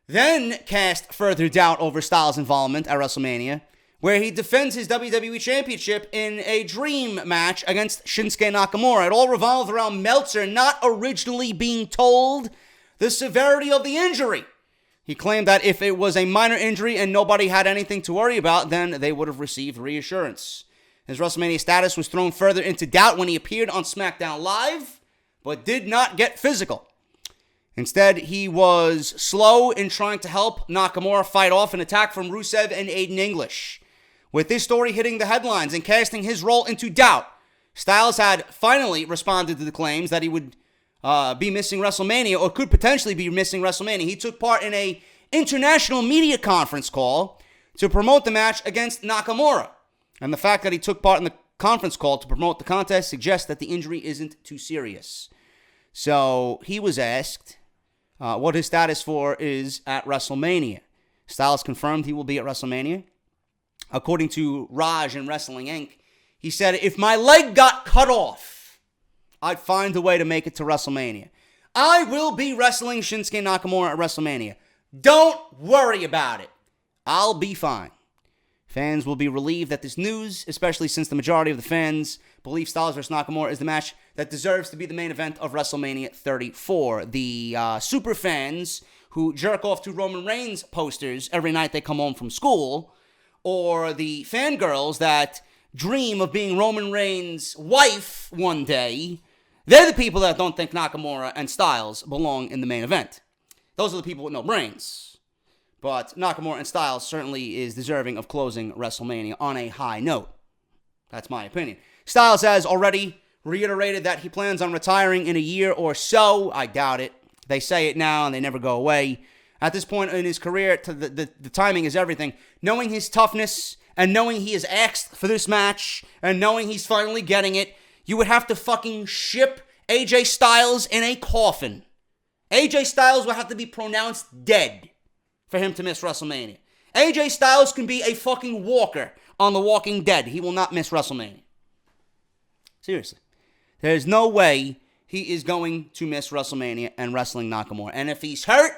Speaker 1: then cast further doubt over Styles' involvement at WrestleMania, where he defends his WWE Championship in a dream match against Shinsuke Nakamura. It all revolved around Meltzer not originally being told the severity of the injury. He claimed that if it was a minor injury and nobody had anything to worry about, then they would have received reassurance. His WrestleMania status was thrown further into doubt when he appeared on SmackDown Live, but did not get physical. Instead, he was slow in trying to help Nakamura fight off an attack from Rusev and Aiden English. With this story hitting the headlines and casting his role into doubt, Styles had finally responded to the claims that he would be missing WrestleMania or could potentially be missing WrestleMania. He took part in an international media conference call to promote the match against Nakamura. And the fact that he took part in the conference call to promote the contest suggests that the injury isn't too serious. So he was asked what his status for is at WrestleMania. Styles confirmed he will be at WrestleMania. According to Raj in Wrestling Inc., he said, if my leg got cut off, I'd find a way to make it to WrestleMania. I will be wrestling Shinsuke Nakamura at WrestleMania. Don't worry about it. I'll be fine. Fans will be relieved at this news, especially since the majority of the fans believe Styles vs. Nakamura is the match that deserves to be the main event of WrestleMania 34. The super fans who jerk off to Roman Reigns posters every night they come home from school, or the fangirls that dream of being Roman Reigns' wife one day, they're the people that don't think Nakamura and Styles belong in the main event. Those are the people with no brains. But Nakamura and Styles certainly is deserving of closing WrestleMania on a high note. That's my opinion. Styles has already reiterated that he plans on retiring in a year or so. I doubt it. They say it now and they never go away. At this point in his career, the timing is everything. Knowing his toughness and knowing he is asked for this match and knowing he's finally getting it, you would have to fucking ship AJ Styles in a coffin. AJ Styles would have to be pronounced dead for him to miss WrestleMania. AJ Styles can be a fucking walker on The Walking Dead. He will not miss WrestleMania. Seriously. There's no way he is going to miss WrestleMania and wrestling Nakamura. And if he's hurt,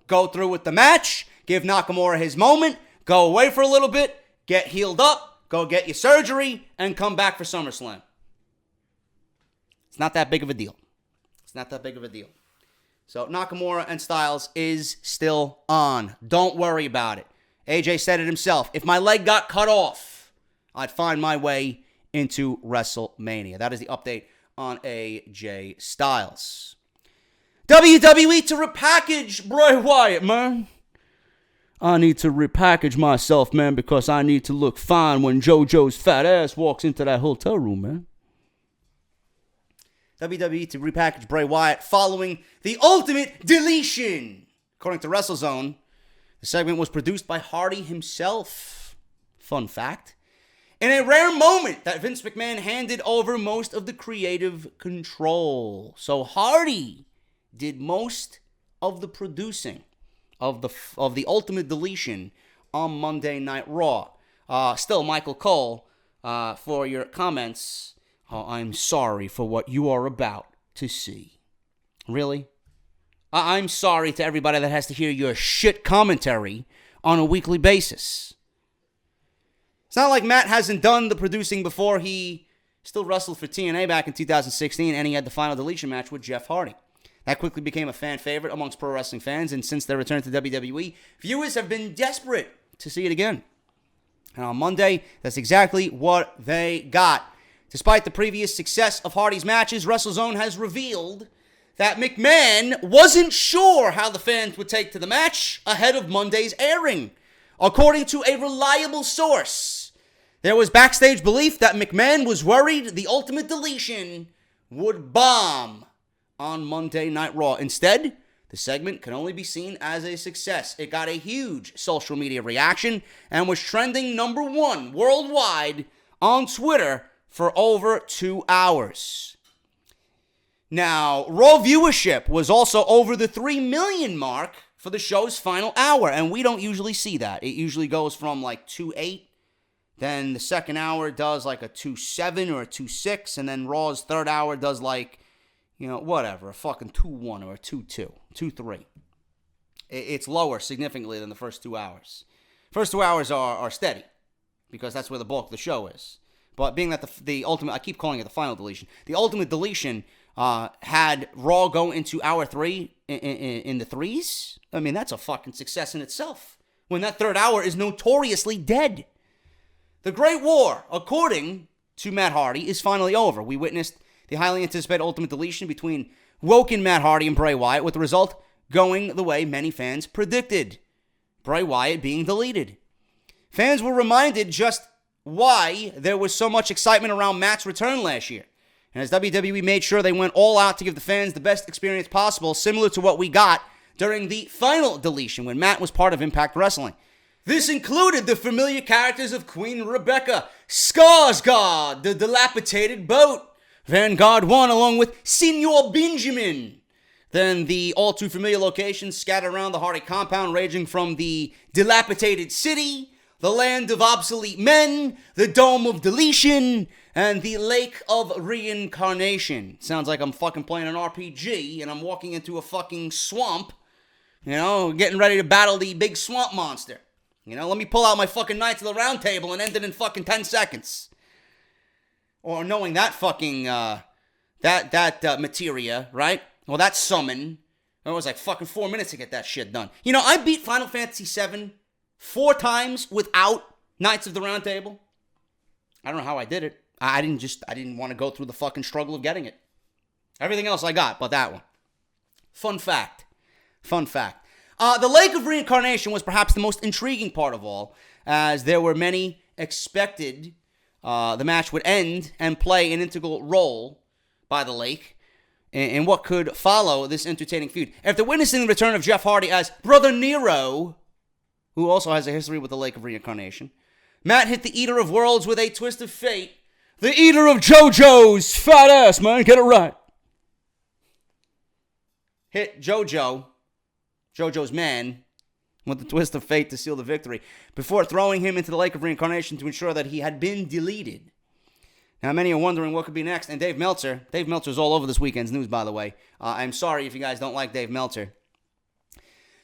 Speaker 1: go through with the match, give Nakamura his moment, go away for a little bit, get healed up, go get your surgery, and come back for SummerSlam. It's not that big of a deal. It's not that big of a deal. So Nakamura and Styles is still on. Don't worry about it. AJ said it himself. If my leg got cut off, I'd find my way into WrestleMania. That is the update on AJ Styles. WWE to repackage Bray Wyatt, man. I need to repackage myself, man, because I need to look fine when JoJo's fat ass walks into that hotel room, man. WWE to repackage Bray Wyatt following the ultimate deletion. According to WrestleZone, the segment was produced by Hardy himself. Fun fact. In a rare moment that Vince McMahon handed over most of the creative control. So Hardy did most of the producing of the ultimate deletion on Monday Night Raw. Still, Michael Cole, for your comments. Oh, I'm sorry for what you are about to see. Really? I'm sorry to everybody that has to hear your shit commentary on a weekly basis. It's not like Matt hasn't done the producing before. He still wrestled for TNA back in 2016, and he had the final deletion match with Jeff Hardy. That quickly became a fan favorite amongst pro wrestling fans, and since their return to WWE, viewers have been desperate to see it again. And on Monday, that's exactly what they got. Despite the previous success of Hardy's matches, WrestleZone has revealed that McMahon wasn't sure how the fans would take to the match ahead of Monday's airing. According to a reliable source, there was backstage belief that McMahon was worried the ultimate deletion would bomb on Monday Night Raw. Instead, the segment can only be seen as a success. It got a huge social media reaction and was trending #1 worldwide on Twitter for over 2 hours. Now, Raw viewership was also over the 3 million mark for the show's final hour, and we don't usually see that. It usually goes from like 2.8 Then the second hour does like a 2.7 or a 2.6. And then Raw's third hour does like, whatever, a fucking 2.1 or a 2.2, 2.3. It's lower significantly than the first 2 hours. First 2 hours are steady because that's where the bulk of the show is. But being that the ultimate, I keep calling it the final deletion. The ultimate deletion had Raw go into hour 3 in the 3s. I mean, that's a fucking success in itself. When that third hour is notoriously dead. The Great War, according to Matt Hardy, is finally over. We witnessed the highly anticipated ultimate deletion between Woken Matt Hardy and Bray Wyatt, with the result going the way many fans predicted. Bray Wyatt being deleted. Fans were reminded just why there was so much excitement around Matt's return last year. And as WWE made sure they went all out to give the fans the best experience possible, similar to what we got during the final deletion when Matt was part of Impact Wrestling. This included the familiar characters of Queen Rebecca, Skarsgård, the dilapidated boat, Vanguard 1 along with Senor Benjamin. Then the all too familiar locations scattered around the Hardy compound, ranging from the dilapidated city, the land of obsolete men, the dome of deletion, and the lake of reincarnation. Sounds like I'm fucking playing an RPG and I'm walking into a fucking swamp, getting ready to battle the big swamp monster. Let me pull out my fucking Knights of the Round Table and end it in fucking 10 seconds. Or knowing that fucking, materia, right? Well, that summon, it was like fucking 4 minutes to get that shit done. I beat Final Fantasy VII 4 times without Knights of the Round Table. I don't know how I did it. I didn't want to go through the fucking struggle of getting it. Everything else I got, but that one. Fun fact. The Lake of Reincarnation was perhaps the most intriguing part of all, as there were many expected the match would end and play an integral role by the lake in what could follow this entertaining feud. After witnessing the return of Jeff Hardy as Brother Nero, who also has a history with the Lake of Reincarnation, Matt hit the Eater of Worlds with a twist of fate. The Eater of JoJo's fat ass, man, get it right. Hit JoJo's man, with the twist of fate to seal the victory, before throwing him into the Lake of Reincarnation to ensure that he had been deleted. Now, many are wondering what could be next, and Dave Meltzer's all over this weekend's news, by the way. I'm sorry if you guys don't like Dave Meltzer.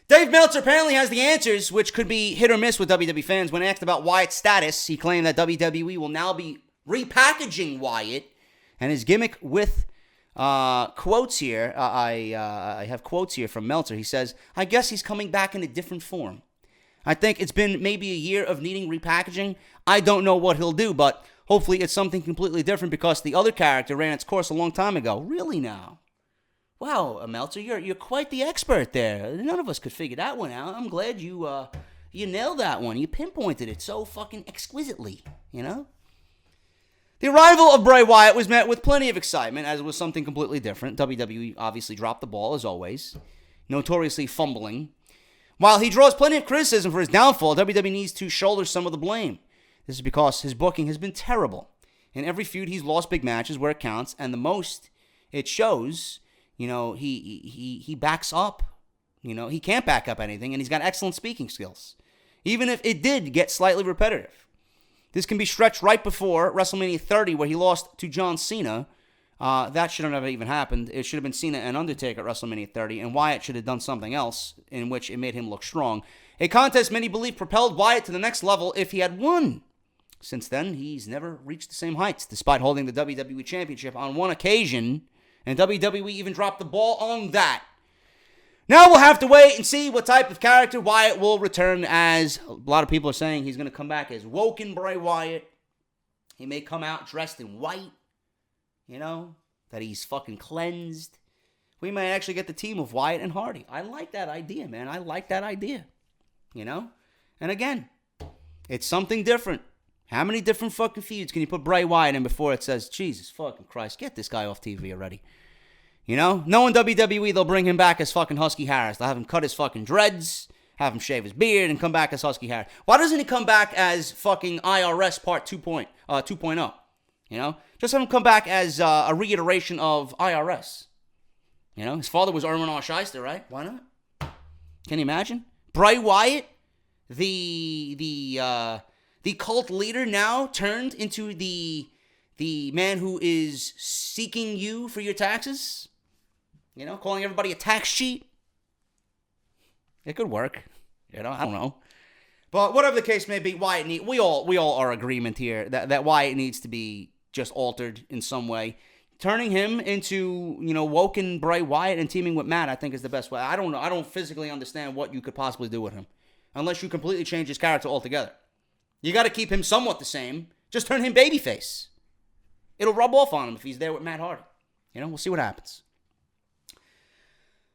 Speaker 1: Dave Meltzer apparently has the answers, which could be hit or miss with WWE fans. When asked about Wyatt's status, he claimed that WWE will now be repackaging Wyatt, and his gimmick with quotes here, I have quotes here from Meltzer. He says, I guess he's coming back in a different form. I think it's been maybe a year of needing repackaging. I don't know what he'll do, but hopefully it's something completely different because the other character ran its course a long time ago. Really now? Wow, Meltzer, you're quite the expert there. None of us could figure that one out. I'm glad you nailed that one. You pinpointed it so fucking exquisitely, The arrival of Bray Wyatt was met with plenty of excitement, as it was something completely different. WWE obviously dropped the ball, as always, notoriously fumbling. While he draws plenty of criticism for his downfall, WWE needs to shoulder some of the blame. This is because his booking has been terrible. In every feud, he's lost big matches where it counts, and the most it shows, he backs up. He can't back up anything, and he's got excellent speaking skills, even if it did get slightly repetitive. This can be stretched right before WrestleMania 30, where he lost to John Cena. That should have never even happened. It should have been Cena and Undertaker at WrestleMania 30, and Wyatt should have done something else in which it made him look strong. A contest many believe propelled Wyatt to the next level if he had won. Since then, he's never reached the same heights, despite holding the WWE Championship on one occasion, and WWE even dropped the ball on that. Now we'll have to wait and see what type of character Wyatt will return as. A lot of people are saying he's going to come back as Woken Bray Wyatt. He may come out dressed in white, that he's fucking cleansed. We might actually get the team of Wyatt and Hardy. I like that idea, man. I like that idea, And again, it's something different. How many different fucking feuds can you put Bray Wyatt in before it says, Jesus fucking Christ, get this guy off TV already? Knowing WWE, they'll bring him back as fucking Husky Harris. They'll have him cut his fucking dreads, have him shave his beard, and come back as Husky Harris. Why doesn't he come back as fucking IRS Part 2.0? Just have him come back as a reiteration of IRS. His father was Erwin R. Shyster, right? Why not? Can you imagine? Bray Wyatt, the the cult leader now turned into the man who is seeking you for your taxes? You know, calling everybody a tax cheat? It could work. You know, I don't know. But whatever the case may be, Wyatt we all are in agreement here that Wyatt needs to be just altered in some way. Turning him into, you know, woken Bray Wyatt and teaming with Matt, I think is the best way. I don't know. I don't physically understand what you could possibly do with him. Unless you completely change his character altogether. You got to keep him somewhat the same. Just turn him babyface. It'll rub off on him if he's there with Matt Hardy. You know, we'll see what happens.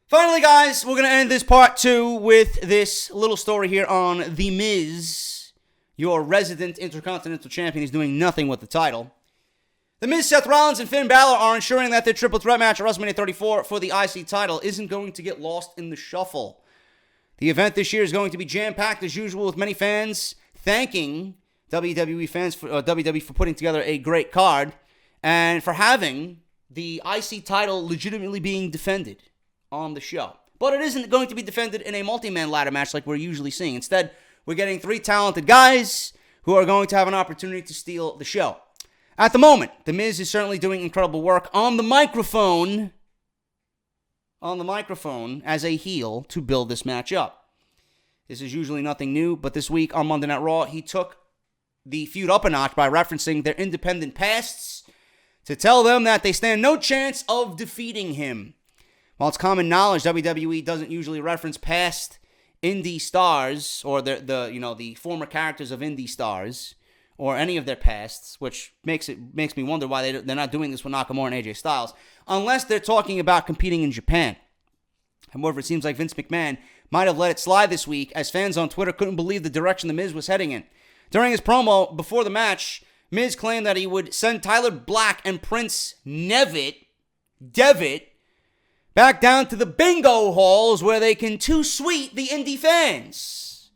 Speaker 1: Finally, guys, we're going to end this part 2 with this little story here on The Miz. Your resident Intercontinental Champion is doing nothing with the title. The Miz, Seth Rollins, and Finn Balor are ensuring that their triple threat match at WrestleMania 34 for the IC title isn't going to get lost in the shuffle. The event this year is going to be jam-packed as usual, with many fans thanking WWE fans for WWE for putting together a great card and for having the IC title legitimately being defended on the show. But it isn't going to be defended in a multi-man ladder match like we're usually seeing. Instead, we're getting 3 talented guys who are going to have an opportunity to steal the show. At the moment, The Miz is certainly doing incredible work on the microphone as a heel to build this match up. This is usually nothing new, but this week on Monday Night Raw, he took the feud up a notch by referencing their independent pasts to tell them that they stand no chance of defeating him. While it's common knowledge, WWE doesn't usually reference past indie stars or the former characters of indie stars or any of their pasts, which makes me wonder why they're not doing this with Nakamura and AJ Styles, unless they're talking about competing in Japan. However, it seems like Vince McMahon might have let it slide this week, as fans on Twitter couldn't believe the direction The Miz was heading in. During his promo before the match, Miz claimed that he would send Tyler Black and Prince Devitt back down to the bingo halls where they can too-sweet the indie fans.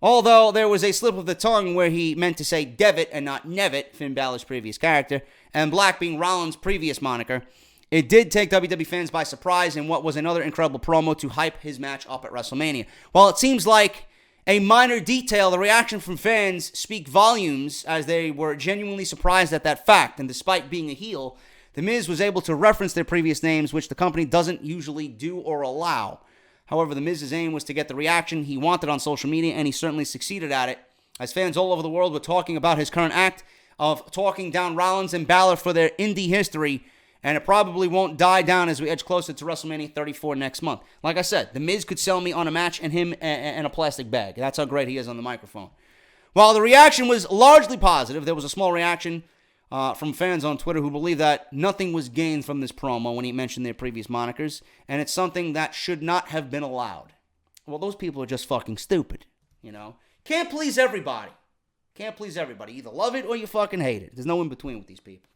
Speaker 1: Although there was a slip of the tongue where he meant to say Devitt and not Nevitt, Finn Balor's previous character, and Black being Rollins' previous moniker, it did take WWE fans by surprise in what was another incredible promo to hype his match up at WrestleMania. While it seems like a minor detail, the reaction from fans speak volumes, as they were genuinely surprised at that fact, and despite being a heel, The Miz was able to reference their previous names, which the company doesn't usually do or allow. However, The Miz's aim was to get the reaction he wanted on social media, and he certainly succeeded at it, as fans all over the world were talking about his current act of talking down Rollins and Balor for their indie history, and it probably won't die down as we edge closer to WrestleMania 34 next month. Like I said, The Miz could sell me on a match and him and a plastic bag. That's how great he is on the microphone. While the reaction was largely positive, there was a small reaction from fans on Twitter who believe that nothing was gained from this promo when he mentioned their previous monikers, and it's something that should not have been allowed. Well, those people are just fucking stupid, you know? Can't please everybody. Can't please everybody. Either love it or you fucking hate it. There's no in between with these people.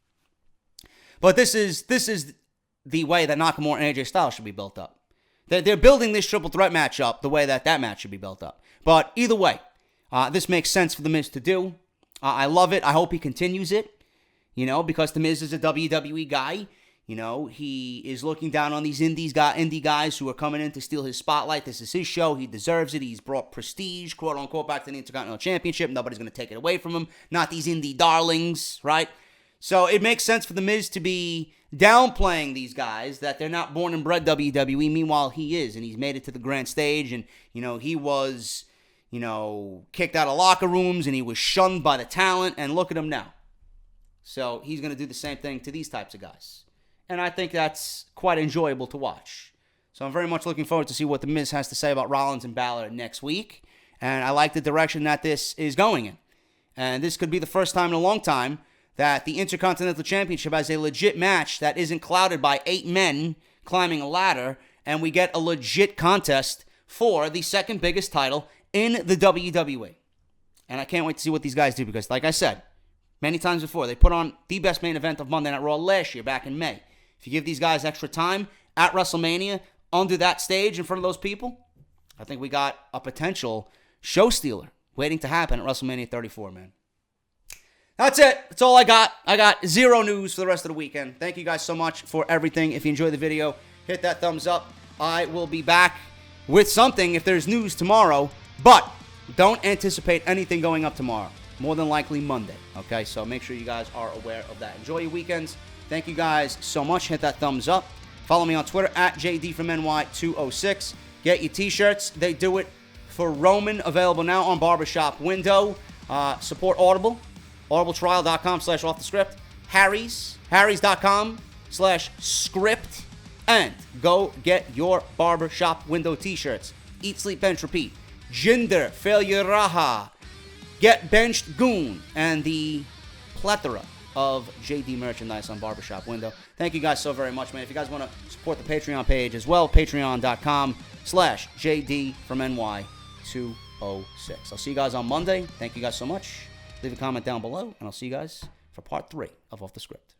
Speaker 1: But this is the way that Nakamura and AJ Styles should be built up. They're building this triple threat match up the way that match should be built up. But either way, this makes sense for The Miz to do. I love it. I hope he continues it. You know, because The Miz is a WWE guy. You know, he is looking down on these indie guys who are coming in to steal his spotlight. This is his show. He deserves it. He's brought prestige, quote unquote, back to the Intercontinental Championship. Nobody's going to take it away from him. Not these indie darlings, right? So it makes sense for The Miz to be downplaying these guys, that they're not born and bred WWE. Meanwhile, he is, and he's made it to the grand stage. And, you know, he was, you know, kicked out of locker rooms, and he was shunned by the talent. And look at him now. So he's going to do the same thing to these types of guys. And I think that's quite enjoyable to watch. So I'm very much looking forward to see what The Miz has to say about Rollins and Balor next week. And I like the direction that this is going in. And this could be the first time in a long time that the Intercontinental Championship has a legit match that isn't clouded by 8 men climbing a ladder. And we get a legit contest for the second biggest title in the WWE. And I can't wait to see what these guys do because, like I said, many times before, they put on the best main event of Monday Night Raw last year, back in May. If you give these guys extra time at WrestleMania, under that stage in front of those people, I think we got a potential show stealer waiting to happen at WrestleMania 34, man. That's it. That's all I got. I got zero news for the rest of the weekend. Thank you guys so much for everything. If you enjoyed the video, hit that thumbs up. I will be back with something if there's news tomorrow. But Don't anticipate anything going up tomorrow. More than likely Monday, okay? So make sure you guys are aware of that. Enjoy your weekends. Thank you guys so much. Hit that thumbs up. Follow me on Twitter at JDFROMNY206. Get your t-shirts. They do it for Roman. Available now on Barbershop Window. Support Audible. audibletrial.com/offthescript. harrys.com/script. And go get your Barbershop Window t-shirts. Eat, Sleep, Bench, Repeat. Jinder, Failure Raha. Get Benched Goon. And the plethora of JD merchandise on Barbershop Window. Thank you guys so very much, man. If you guys want to support the Patreon page as well, patreon.com/JD-from-NY206. I'll see you guys on Monday. Thank you guys so much. Leave a comment down below, and I'll see you guys for part 3 of Off the Script.